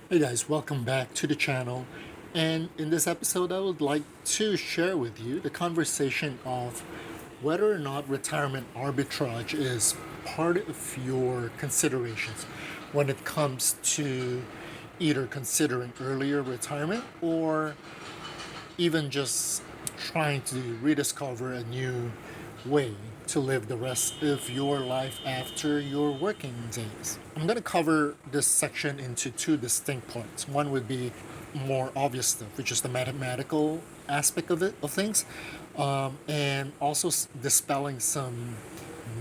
Hey guys, welcome back to the channel. And in this episode, I would like to share with you the conversation of whether or not retirement arbitrage is part of your considerations when it comes to either considering earlier retirement or even just trying to rediscover a new way to live the rest of your life after your working days. I'm going to cover this section into two distinct parts. One would be more obvious stuff, which is the mathematical aspect of things, and also dispelling some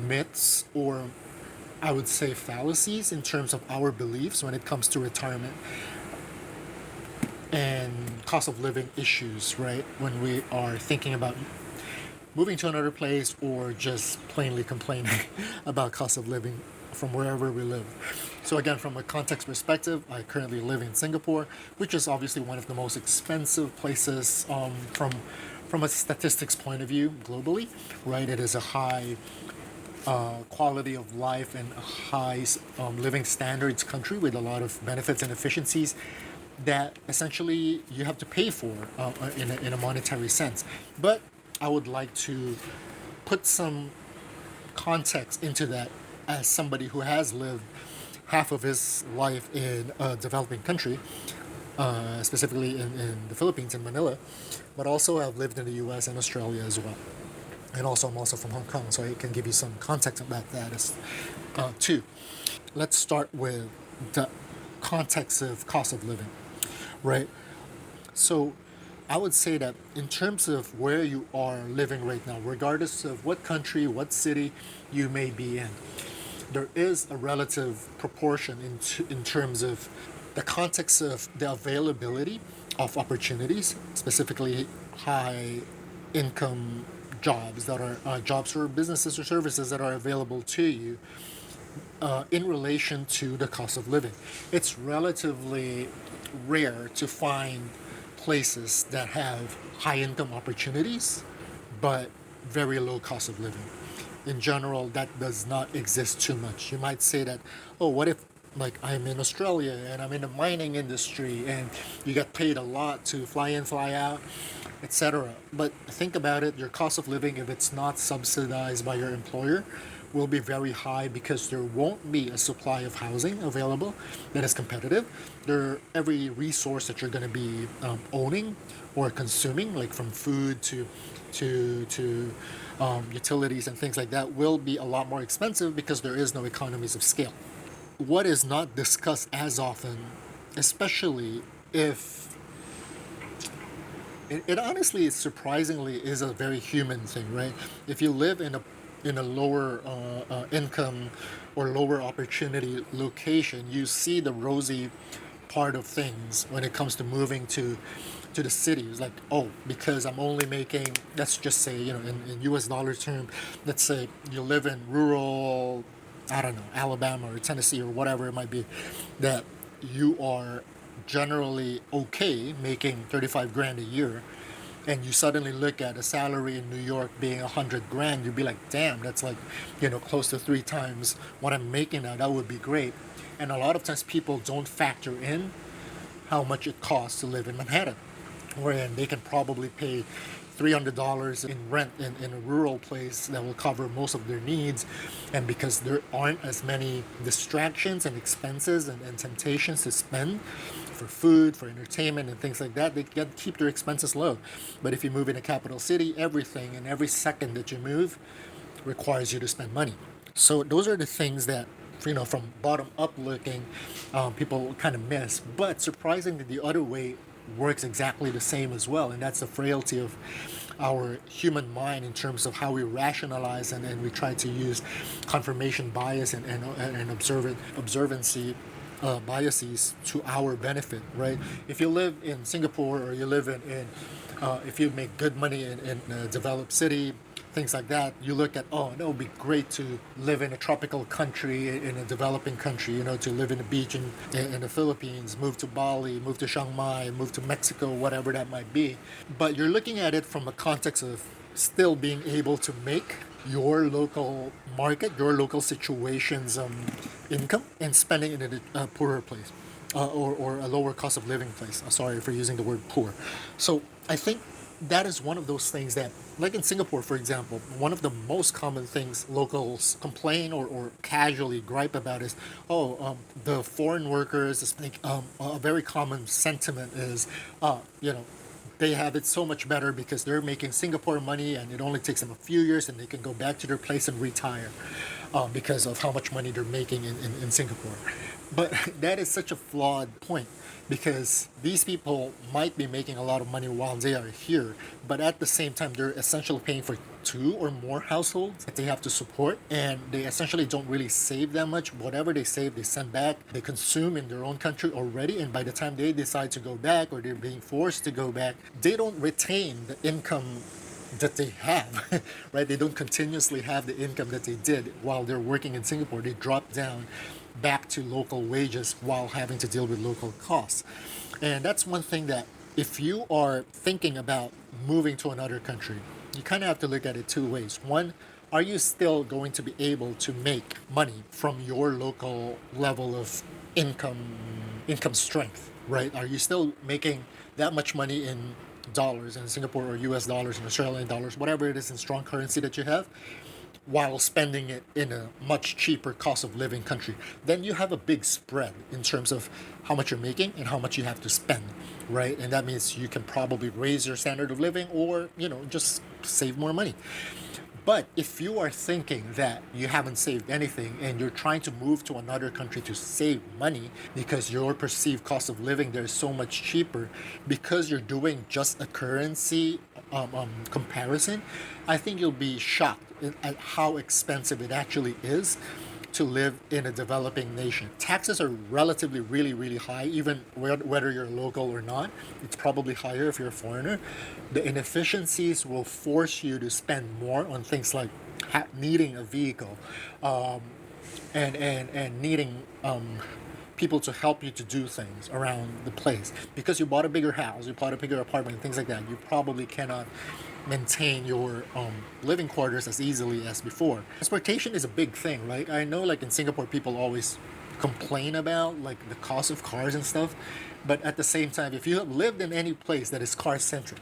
myths or I would say fallacies in terms of our beliefs when it comes to retirement and cost of living issues, right? When we are thinking about moving to another place or just plainly complaining about cost of living from wherever we live. So again, from a context perspective, I currently live in Singapore, which is obviously one of the most expensive places from a statistics point of view globally, right? It is a high quality of life and a high living standards country with a lot of benefits and efficiencies that essentially you have to pay for in a monetary sense. But I would like to put some context into that as somebody who has lived half of his life in a developing country, specifically in the Philippines, in Manila, but also I've lived in the US and Australia as well. And also, I'm also from Hong Kong, so I can give you some context about that as too. Let's start with the context of cost of living, right? So I would say that in terms of where you are living right now, regardless of what country, what city you may be in, there is a relative proportion in terms of the context of the availability of opportunities, specifically high income jobs that are jobs or businesses or services that are available to you in relation to the cost of living. It's relatively rare to find places that have high income opportunities but very low cost of living. In general, that does not exist too much. You might say that, oh, what if like I'm in Australia and I'm in the mining industry and you get paid a lot to fly in, fly out, etc. But think about it, your cost of living, if it's not subsidized by your employer, will be very high because there won't be a supply of housing available that is competitive. Every resource that you're going to be owning or consuming, like from food to utilities and things like that, will be a lot more expensive because there is no economies of scale. What is not discussed as often, especially if it honestly surprisingly is a very human thing, right? If you live in a lower income or lower opportunity location, you see the rosy part of things when it comes to moving to the cities. Like, oh, because I'm only making, let's just say, in US dollar term, let's say you live in rural, I don't know, Alabama or Tennessee or whatever it might be, that you are generally okay making 35 grand a year, and you suddenly look at a salary in New York being 100 grand, you'd be like, damn, that's like, close to three times what I'm making now. That would be great. And a lot of times people don't factor in how much it costs to live in Manhattan, wherein they can probably pay $300 in rent in a rural place that will cover most of their needs. And because there aren't as many distractions and expenses and temptations to spend for food, for entertainment, and things like that, they get keep their expenses low. But if you move in a capital city, everything and every second that you move requires you to spend money. So those are the things that, from bottom up looking, people kind of miss. But surprisingly, the other way works exactly the same as well, and that's the frailty of our human mind in terms of how we rationalize and we try to use confirmation bias and observancy biases to our benefit, right? If you live in Singapore or you live if you make good money in a developed city, things like that, you look at, oh, no, it would be great to live in a tropical country, in a developing country, to live in the beach in the Philippines, move to Bali, move to Chiang Mai, move to Mexico, whatever that might be. But you're looking at it from a context of still being able to make your local market, your local situation's income, and spending it in a poorer place. or a lower cost of living place. Sorry for using the word poor. So I think that is one of those things that, like in Singapore, for example, one of the most common things locals complain or casually gripe about is, the foreign workers. It's like, a very common sentiment is, they have it so much better because they're making Singapore money and it only takes them a few years and they can go back to their place and retire because of how much money they're making in Singapore. But that is such a flawed point because these people might be making a lot of money while they are here, but at the same time, they're essentially paying for two or more households that they have to support, and they essentially don't really save that much. Whatever they save, they send back, they consume in their own country already, and by the time they decide to go back or they're being forced to go back, they don't retain the income that they have, right? They don't continuously have the income that they did while they're working in Singapore. They drop down back to local wages while having to deal with local costs. And that's one thing that if you are thinking about moving to another country, you kind of have to look at it two ways. One, are you still going to be able to make money from your local level of income strength, right? Are you still making that much money in dollars in Singapore or US dollars and Australian dollars, whatever it is in strong currency that you have, while spending it in a much cheaper cost of living country? Then you have a big spread in terms of how much you're making and how much you have to spend, right? And that means you can probably raise your standard of living or, just save more money. But if you are thinking that you haven't saved anything and you're trying to move to another country to save money because your perceived cost of living there is so much cheaper because you're doing just a currency comparison, I think you'll be shocked at how expensive it actually is to live in a developing nation. Taxes are relatively really, really high, even whether you're local or not. It's probably higher if you're a foreigner. The inefficiencies will force you to spend more on things like needing a vehicle and needing people to help you to do things around the place. Because you bought a bigger house, you bought a bigger apartment, things like that, you probably cannot maintain your living quarters as easily as before. Transportation is a big thing, right? I know, like in Singapore, people always complain about like the cost of cars and stuff, but at the same time, if you have lived in any place that is car centric,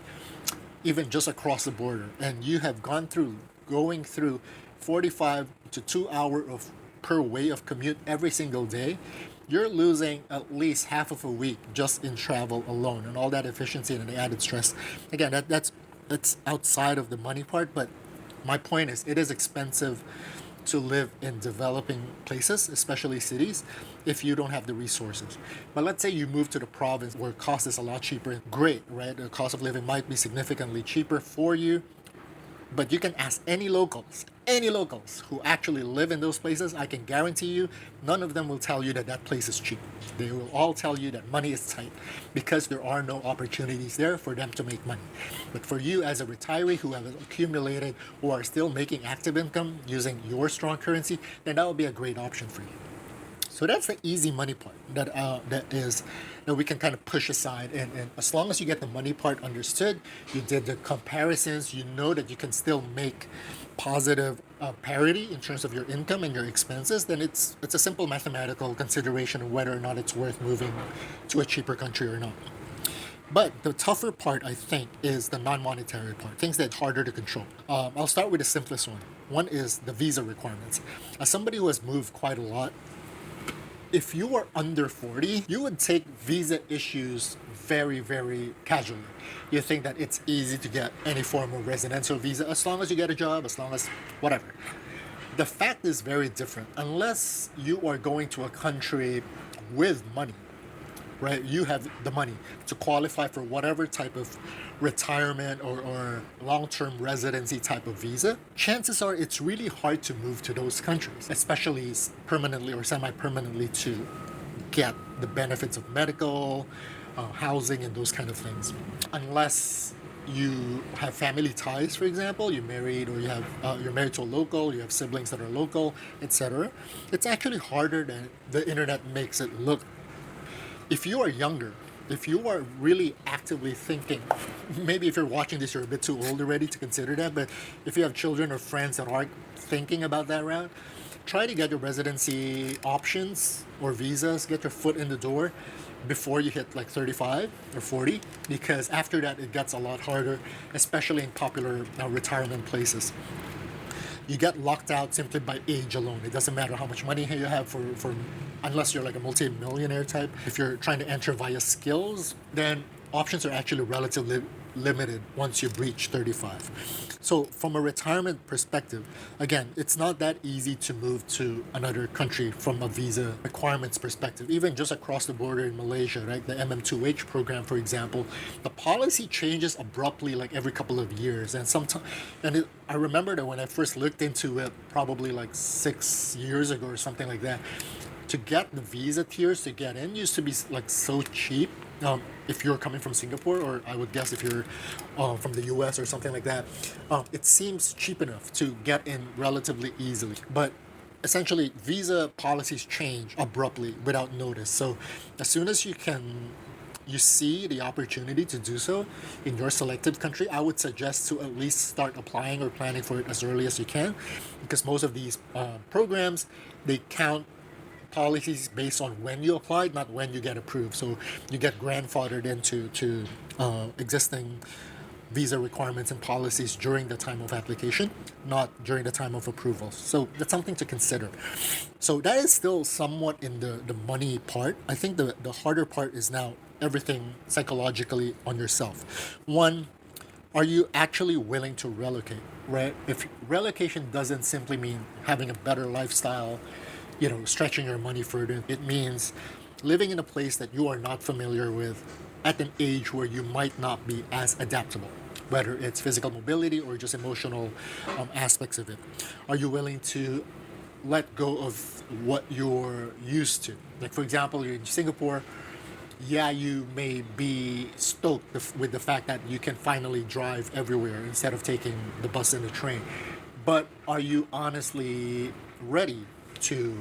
even just across the border, and you have going through 45 to 2 hour of per way of commute every single day, you're losing at least half of a week just in travel alone, and all that efficiency and the added stress. Again, that's outside of the money part, but my point is it is expensive to live in developing places, especially cities, if you don't have the resources. But let's say you move to the province where cost is a lot cheaper. Great, right? The cost of living might be significantly cheaper for you. But you can ask any locals who actually live in those places. I can guarantee you, none of them will tell you that that place is cheap. They will all tell you that money is tight because there are no opportunities there for them to make money. But for you as a retiree who have accumulated or are still making active income using your strong currency, then that would be a great option for you. So that's the easy money part that we can kind of push aside. And as long as you get the money part understood, you did the comparisons, you know that you can still make positive parity in terms of your income and your expenses, then it's a simple mathematical consideration of whether or not it's worth moving to a cheaper country or not. But the tougher part, I think, is the non-monetary part, things that are harder to control. I'll start with the simplest one. One is the visa requirements. As somebody who has moved quite a lot, if you were under 40, you would take visa issues very, very casually. You think that it's easy to get any form of residential visa as long as you get a job, as long as whatever. The fact is very different. Unless you are going to a country with money, right? You have the money to qualify for whatever type of retirement or long-term residency type of visa. Chances are it's really hard to move to those countries, especially permanently or semi-permanently, to get the benefits of medical, housing, and those kind of things. Unless you have family ties, for example, you're married or you're married to a local, you have siblings that are local, etc. It's actually harder than the internet makes it look. If you are younger, if you are really actively thinking, maybe if you're watching this, you're a bit too old already to consider that, but if you have children or friends that are thinking about that route, try to get your residency options or visas, get your foot in the door before you hit like 35 or 40, because after that it gets a lot harder, especially in popular retirement places. You get locked out simply by age alone. It doesn't matter how much money you have for unless you're like a multi-millionaire type. If you're trying to enter via skills, then options are actually relatively limited once you breach 35. So from a retirement perspective, again, it's not that easy to move to another country from a visa requirements perspective. Even just across the border in Malaysia, right? The MM2H program, for example, the policy changes abruptly like every couple of years. And sometimes, I remember that when I first looked into it, probably like 6 years ago or something like that, to get the visa tiers to get in used to be like so cheap. If you're coming from Singapore, or I would guess if you're from the US or something like that, it seems cheap enough to get in relatively easily. But essentially, visa policies change abruptly without notice. So as soon as you see the opportunity to do so in your selected country, I would suggest to at least start applying or planning for it as early as you can, because most of these programs, they count policies based on when you applied, not when you get approved. So you get grandfathered into existing visa requirements and policies during the time of application, not during the time of approval. So that's something to consider. So that is still somewhat in the money part. I think the harder part is now everything psychologically on yourself. One, are you actually willing to relocate, right? If relocation doesn't simply mean having a better lifestyle, stretching your money further, it means living in a place that you are not familiar with at an age where you might not be as adaptable, whether it's physical mobility or just emotional aspects of it. Are you willing to let go of what you're used to? Like, for example, you're in Singapore. Yeah, you may be stoked with the fact that you can finally drive everywhere instead of taking the bus and the train. But are you honestly ready to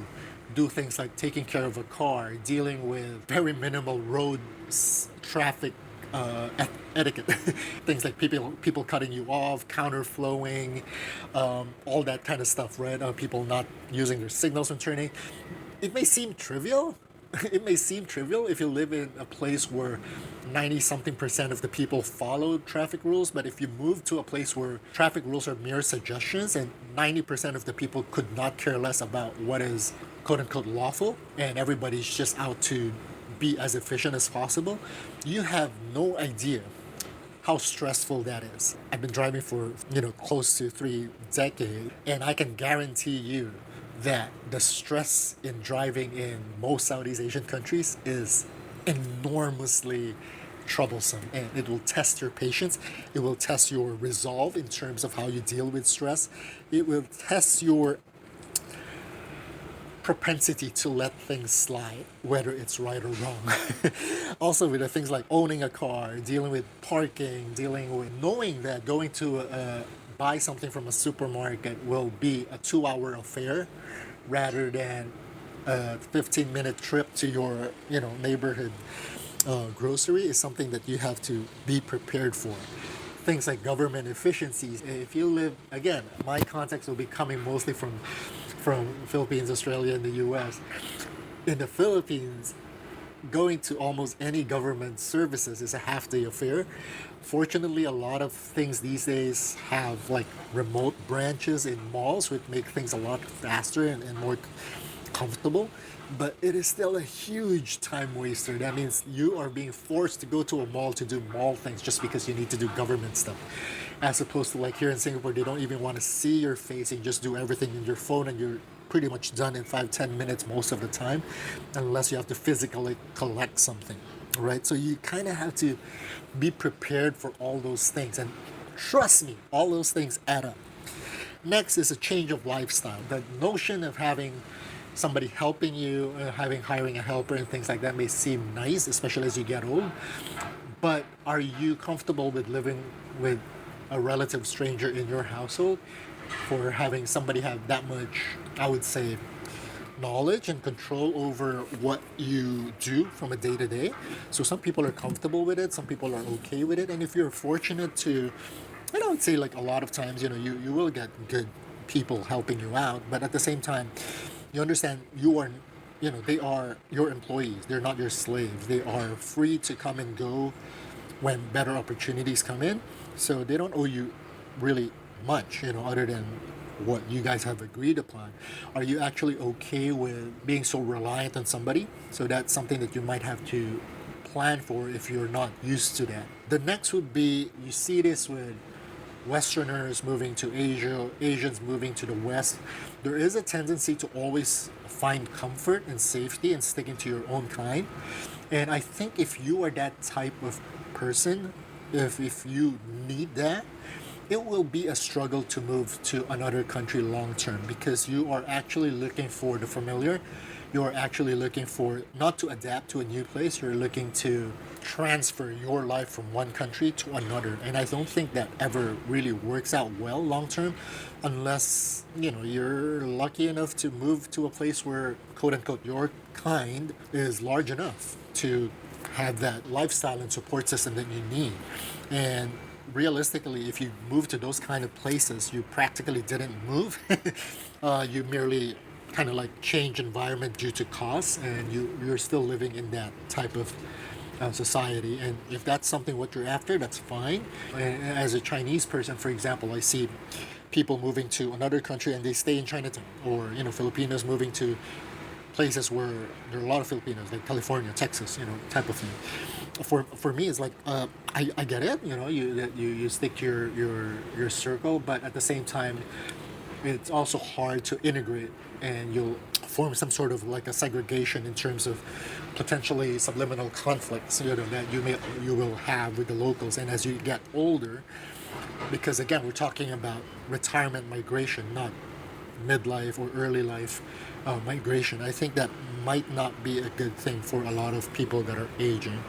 do things like taking care of a car, dealing with very minimal road traffic etiquette, things like people cutting you off, counterflowing, all that kind of stuff, right? People not using their signals when turning. It may seem trivial. It may seem trivial if you live in a place where 90 something percent of the people follow traffic rules, but if you move to a place where traffic rules are mere suggestions and 90% of the people could not care less about what is quote unquote lawful, and everybody's just out to be as efficient as possible, you have no idea how stressful that is. I've been driving for close to 3 decades, and I can guarantee you that the stress in driving in most Southeast Asian countries is enormously troublesome, and it will test your patience. It will test your resolve in terms of how you deal with stress. It will test your propensity to let things slide, whether it's right or wrong. Also, with the things like owning a car, dealing with parking, dealing with knowing that going to buy something from a supermarket will be a 2-hour affair rather than a 15-minute trip to your neighborhood grocery is something that you have to be prepared for. Things like government efficiencies. If you live, again, my context will be coming mostly from Philippines, Australia, and the US. In the Philippines, going to almost any government services is a half-day affair. Fortunately, a lot of things these days have like remote branches in malls, which make things a lot faster and more comfortable. But it is still a huge time waster. That means you are being forced to go to a mall to do mall things just because you need to do government stuff. As opposed to like here in Singapore, they don't even want to see your face. You just do everything in your phone and you're pretty much done in 5-10 minutes most of the time, unless you have to physically collect something, right? So you kind of have to be prepared for all those things. And trust me, all those things add up. Next is a change of lifestyle. The notion of having somebody helping you, hiring a helper and things like that may seem nice, especially as you get old. But are you comfortable with living with a relative stranger in your household, for having somebody have that much, I would say, knowledge and control over what you do from a day to day? So some people are comfortable with it, some people are okay with it, and if you're fortunate to, I don't say like a lot of times, you will get good people helping you out, but at the same time, you understand you are they are your employees. They're not your slaves. They are free to come and go when better opportunities come in. So they don't owe you really much, other than what you guys have agreed upon. Are you actually okay with being so reliant on somebody? So that's something that you might have to plan for if you're not used to that. The next would be, you see this with Westerners moving to Asia, Asians moving to the West. There is a tendency to always find comfort and safety and sticking to your own kind. And I think if you are that type of person, if you need that, it will be a struggle to move to another country long term, because you are actually looking for the familiar. You're actually looking for not to adapt to a new place, you're looking to transfer your life from one country to another. And I don't think that ever really works out well long term, unless you're lucky enough to move to a place where, quote unquote, your kind is large enough to have that lifestyle and support system that you need. And realistically, if you move to those kind of places, you practically didn't move. You merely kind of like change environment due to costs, and you're still living in that type of society. And if that's something what you're after, that's fine. And as a Chinese person, for example, I see people moving to another country and they stay in Chinatown, or Filipinos moving to places where there are a lot of Filipinos, like California, Texas, type of thing. For me, it's like, I get it, you stick to your circle, but at the same time, it's also hard to integrate, and you'll form some sort of like a segregation in terms of potentially subliminal conflicts, that you will have with the locals. And as you get older, because again, we're talking about retirement migration, not midlife or early life migration. I think that might not be a good thing for a lot of people that are aging.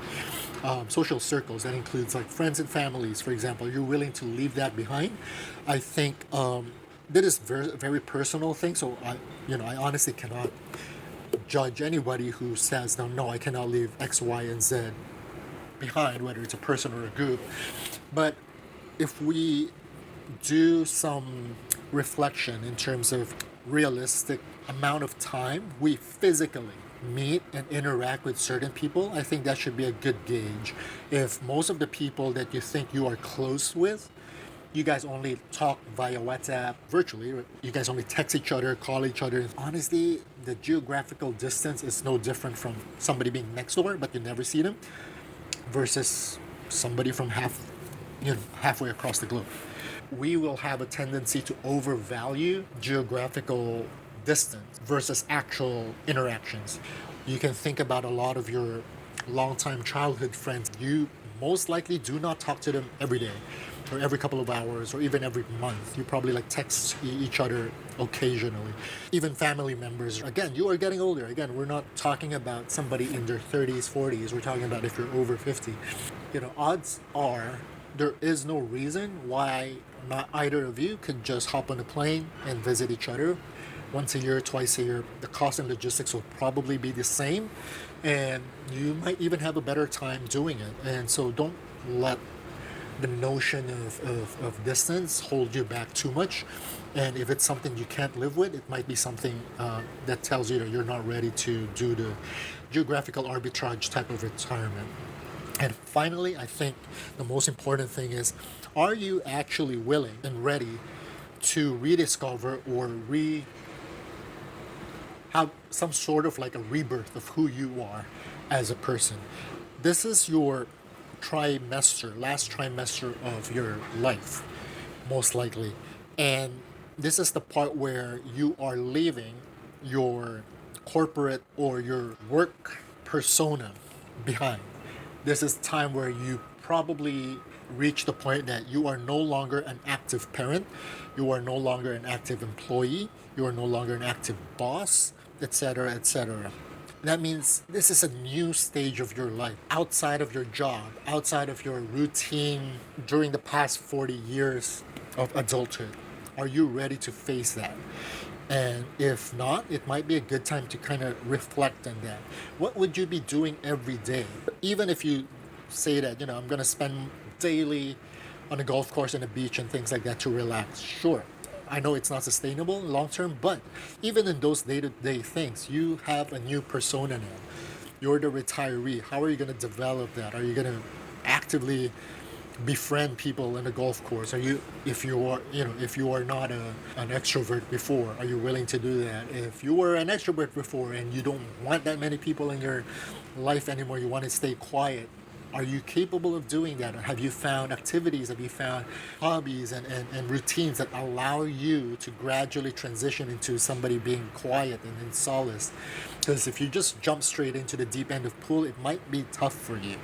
Social circles, that includes like friends and families, for example. You're willing to leave that behind. I think that is very personal thing. So I honestly cannot judge anybody who says no, I cannot leave X, Y, and Z behind, whether it's a person or a group. But if we do some reflection in terms of realistic amount of time we physically meet and interact with certain people, I think that should be a good gauge. If most of the people that you think you are close with, you guys only talk via WhatsApp, virtually, you guys only text each other, call each other. Honestly, the geographical distance is no different from somebody being next door, but you never see them, versus somebody from halfway across the globe. We will have a tendency to overvalue geographical distance versus actual interactions. You can think about a lot of your longtime childhood friends. You most likely do not talk to them every day, or every couple of hours, or even every month. You probably like text each other occasionally. Even family members. Again, you are getting older. Again, we're not talking about somebody in their 30s, 40s. We're talking about if you're over 50. Odds are there is no reason why not either of you could just hop on a plane and visit each other once a year, twice a year. The cost and logistics will probably be the same, and you might even have a better time doing it. And so don't let the notion of distance hold you back too much. And if it's something you can't live with, it might be something that tells you that you're not ready to do the geographical arbitrage type of retirement. And finally, I think the most important thing is, are you actually willing and ready to rediscover or have some sort of like a rebirth of who you are as a person? This is your last trimester of your life, most likely. And this is the part where you are leaving your corporate or your work persona behind. This is time where you probably reach the point that you are no longer an active parent, you are no longer an active employee, you are no longer an active boss, etc., etc. That means this is a new stage of your life, outside of your job, outside of your routine during the past 40 years of adulthood. Are you ready to face that? And if not, it might be a good time to kind of reflect on that. What would you be doing every day? Even if you say that, I'm going to spend daily on a golf course and a beach and things like that to relax. Sure, I know it's not sustainable long term, but even in those day-to-day things, you have a new persona now. You're the retiree. How are you going to develop that? Are you going to actively befriend people in a golf course? Are you, if you are, if you are not an extrovert before, are you willing to do that? If you were an extrovert before and you don't want that many people in your life anymore, you want to stay quiet, are you capable of doing that? Or have you found activities, have you found hobbies and routines that allow you to gradually transition into somebody being quiet and in solace? Because if you just jump straight into the deep end of pool, it might be tough for you.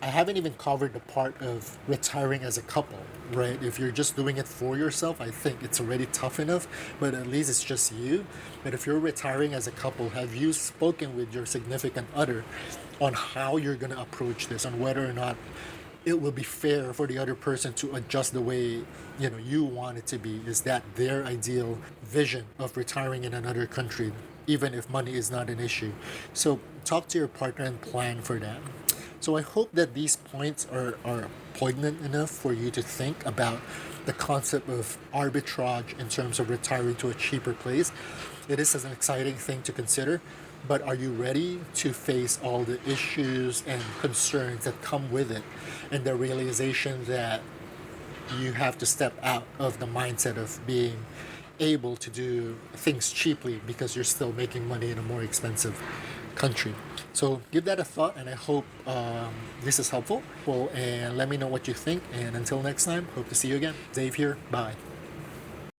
I haven't even covered the part of retiring as a couple, right? If you're just doing it for yourself, I think it's already tough enough, but at least it's just you. But if you're retiring as a couple, have you spoken with your significant other on how you're going to approach this, on whether or not it will be fair for the other person to adjust the way you want it to be? Is that their ideal vision of retiring in another country, even if money is not an issue? So talk to your partner and plan for that. So I hope that these points are poignant enough for you to think about the concept of arbitrage in terms of retiring to a cheaper place. It is an exciting thing to consider, but are you ready to face all the issues and concerns that come with it, and the realization that you have to step out of the mindset of being able to do things cheaply because you're still making money in a more expensive country? So give that a thought, and I hope this is helpful. Well, and let me know what you think. And until next time, hope to see you again. Dave here. Bye.